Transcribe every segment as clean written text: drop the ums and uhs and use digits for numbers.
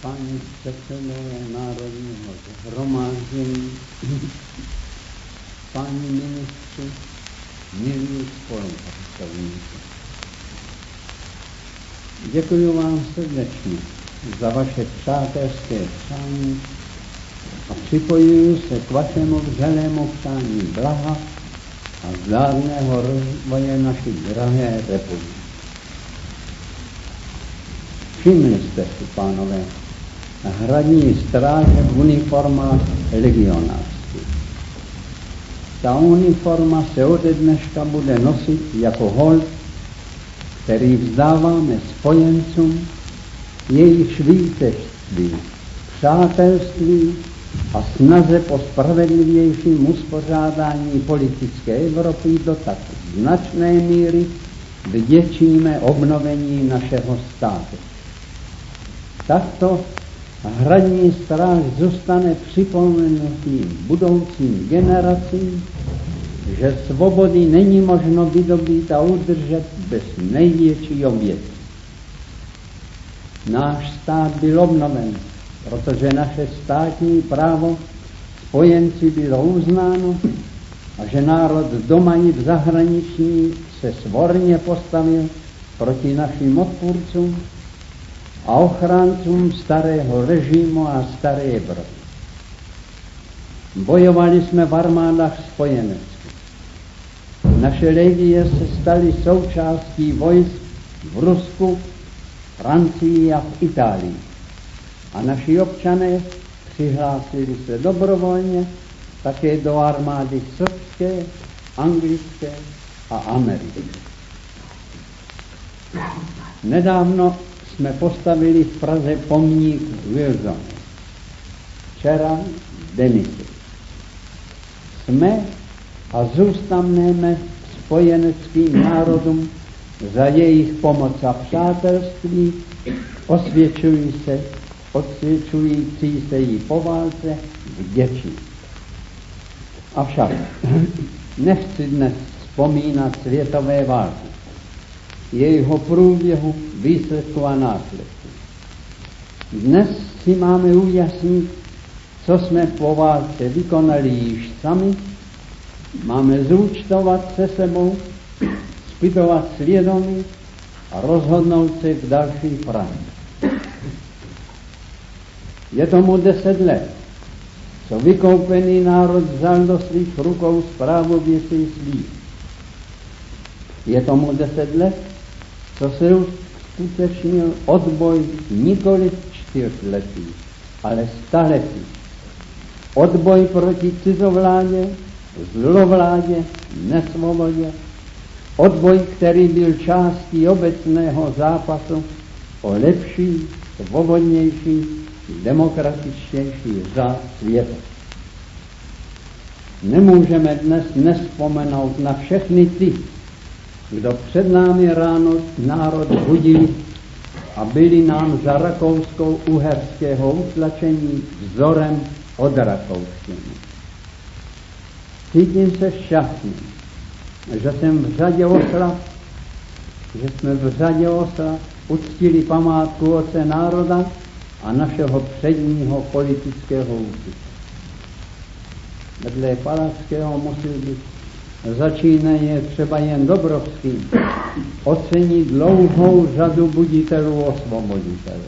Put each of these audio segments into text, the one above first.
Páni předsedové Národního shromáždění, páni ministři, milí spolupracovníci. Děkuji vám srdečně za vaše přátelské přání a připojuji se k vašemu vřelému přání blaha a zdárného rozvoje naší drahé republiky. Všimli jste si, pánové, hradní stráže v uniformách legionářských. Ta uniforma se ode dneška bude nosit jako hold, který vzdáváme spojencům, jejich vítězství, přátelství a snaze po spravedlivějším uspořádání politické Evropy do tak značné míry vděčíme obnovení našeho státu. Takto hradní stráž zůstane připomenutím budoucím generacím, že svobody není možno vydobít a udržet bez největší oběti. Náš stát byl obnoven, protože naše státní právo spojenci bylo uznáno a že národ doma i v zahraničí se svorně postavil proti našim odpůrcům a ochráncům starého režimu a staré Evropy. Bojovali jsme v armádách spojeneckých. Naše legie se staly součástí vojsk v Rusku, Francii a v Itálii. A naši občané přihlásili se dobrovolně také do armády srbské, anglické a americké. Nedávno jsme postavili v Praze pomník Wilsonovi. Včera Denisy. Jsme a zůstaneme spojeneckým národům za jejich pomoc a přátelství, osvědčující se jí po válce vděční. Avšak nechci dnes vzpomínat světové války, jejího průběhu, výsledku a následku. Dnes si máme ujasnit, co jsme po válce vykonali již sami, máme zúčtovat se sebou, zpytovat svědomí a rozhodnout se k další práci. Je tomu 10 let, co vykoupený národ vzal do svých rukou správu věcí svých. Je tomu 10 let, co se uskutečnil odboj nikoli 4letý, ale 100letý. Odboj proti cizovládě, zlovládě, nesvobodě. Odboj, který byl částí obecného zápasu o lepší, svobodnější, demokratičtější řád světa. Nemůžeme dnes nevzpomenout na všechny ty, kdo před námi ráno národ budili a byli nám za rakousko-uherského utlačení vzorem od rakouštiny. Cítím se šťastný, že jsme v řadě oslav uctili památku otce národa a našeho předního politického úsudku. Vedle Palackého musí být začínaje třeba jen Dobrovským ocenit dlouhou řadu buditelů osvoboditelů.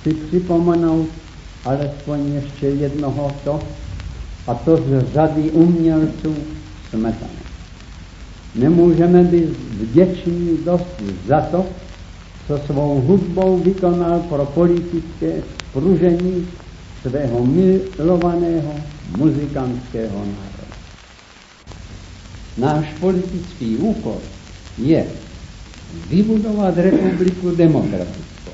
Chci připomenout alespoň ještě jednoho a to z řady umělců Smetany. Nemůžeme být vděční dost za to, co svou hudbou vykonal pro politické spružení svého milovaného muzikantského národa. Náš politický úkol je vybudovat republiku demokratickou.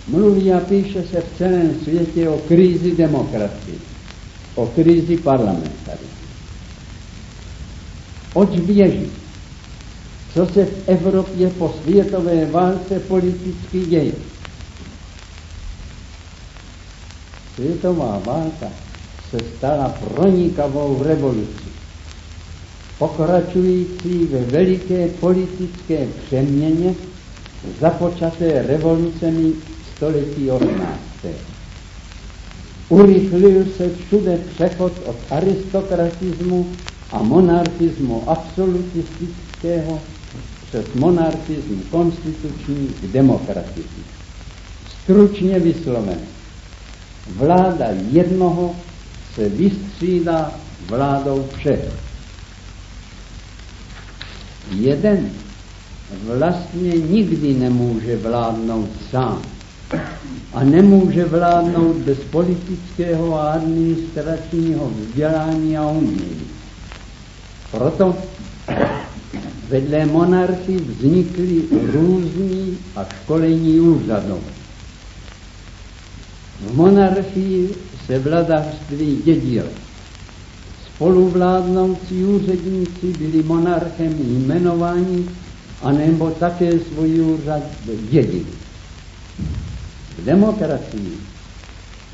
Mluví a píše se v celém světě o krizi demokracie, o krizi parlamentarismu. Oč běží? Co se v Evropě po světové válce politicky děje? Světová válka se stala pronikavou revolucí, pokračující ve veliké politické přeměně započaté revolucemi století 18. Urychlil se všude přechod od aristokratismu a monarchismu absolutistického přes monarchismu konstituční k demokratismu. Stručně vyslovené, vláda jednoho se vystřídá vládou všech. Jeden vlastně nikdy nemůže vládnout sám a nemůže vládnout bez politického a administračního vzdělání a umění. Proto vedle monarchii vznikly různí a školení úřadové. V monarchii se vladařství dědilo. Spoluvládnoucí úředníci byli monarchem jmenováni, anebo také svůj úřad dědili. V demokracii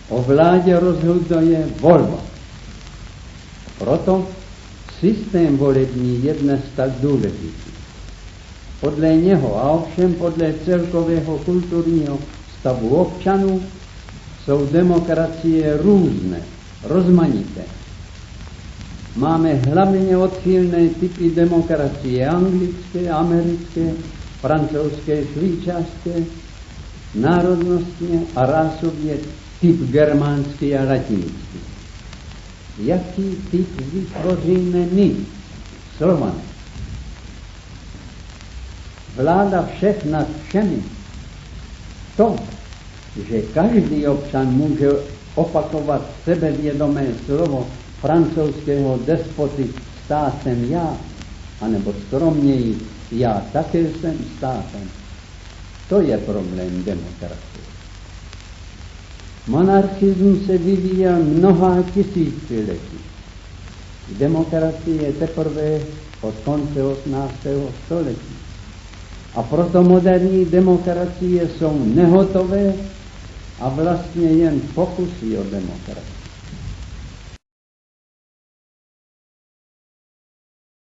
o vládě rozhoduje volba. Proto systém volební je dnes tak důležitý. Podle něho a ovšem podle celkového kulturního stavu občanů jsou demokracie různé, rozmanité. Máme hlavně odchylné typy demokracie anglické, americké, francouzské, švýcarské, národnostně a rásově typ germánský a latinský. Jaký typ vytvoříme my, Slované? Vláda všech nad všemi. To, že každý občan může opakovat sebevědomé slovo francouzského despoty státem já, anebo skromněji já také jsem státem. To je problém demokracie. Monarchismus se vyvíjel mnoha tisíciletí. Demokracie je teprve od konce 18. století. A proto moderní demokracie jsou nehotové a vlastně jen pokusy o demokracii.